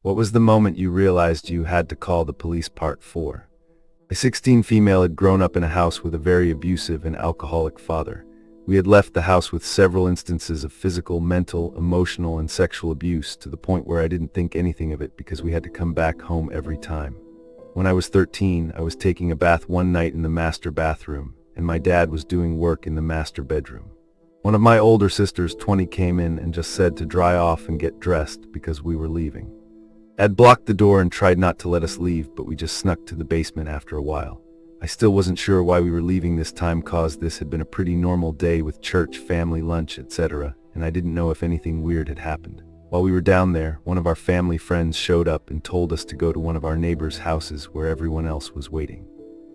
What was the moment you realized you had to call the police? Part 4. A 16 female had grown up in a house with a very abusive and alcoholic father. We had left the house with several instances of physical, mental, emotional, and sexual abuse to the point where I didn't think anything of it because we had to come back home every time. When I was 13, I was taking a bath one night in the master bathroom, and my dad was doing work in the master bedroom. One of my older sisters, 20, came in and just said to dry off and get dressed because we were leaving. Dad blocked the door and tried not to let us leave, but we just snuck to the basement after a while. I still wasn't sure why we were leaving this time, cause this had been a pretty normal day with church, family, lunch, etc., and I didn't know if anything weird had happened. While we were down there, one of our family friends showed up and told us to go to one of our neighbors' houses where everyone else was waiting.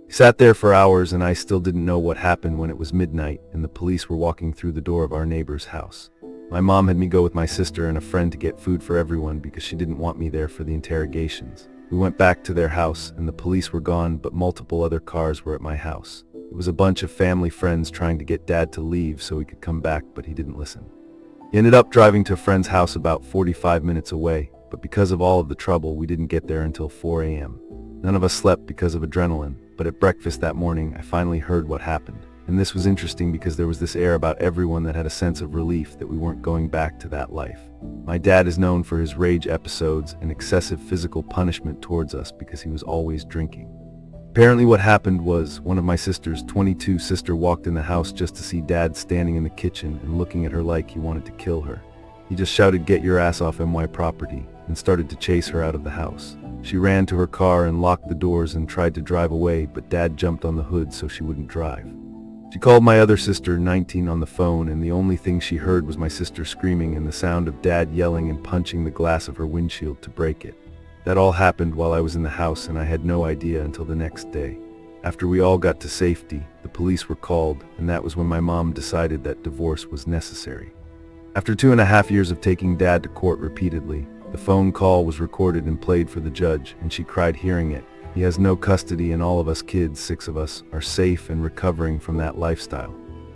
We sat there for hours and I still didn't know what happened when it was midnight and the police were walking through the door of our neighbor's house. My mom had me go with my sister and a friend to get food for everyone because she didn't want me there for the interrogations. We went back to their house and the police were gone, but multiple other cars were at my house. It was a bunch of family friends trying to get Dad to leave so he could come back, but he didn't listen. He ended up driving to a friend's house about 45 minutes away, but because of all of the trouble, we didn't get there until 4 a.m. None of us slept because of adrenaline, but at breakfast that morning, I finally heard what happened. And this was interesting because there was this air about everyone that had a sense of relief that we weren't going back to that life. My dad is known for his rage episodes and excessive physical punishment towards us because he was always drinking. Apparently what happened was one of my sister's 22 sister walked in the house just to see Dad standing in the kitchen and looking at her like he wanted to kill her. He just shouted, "Get your ass off my property," and started to chase her out of the house. She ran to her car and locked the doors and tried to drive away, but Dad jumped on the hood so she wouldn't drive. She called my other sister, 19, on the phone, and the only thing she heard was my sister screaming and the sound of Dad yelling and punching the glass of her windshield to break it. That all happened while I was in the house, and I had no idea until the next day. After we all got to safety, the police were called, and that was when my mom decided that divorce was necessary. After 2.5 years of taking Dad to court repeatedly, the phone call was recorded and played for the judge, and she cried hearing it. He has no custody and all of us kids, 6 of us, are safe and recovering from that lifestyle.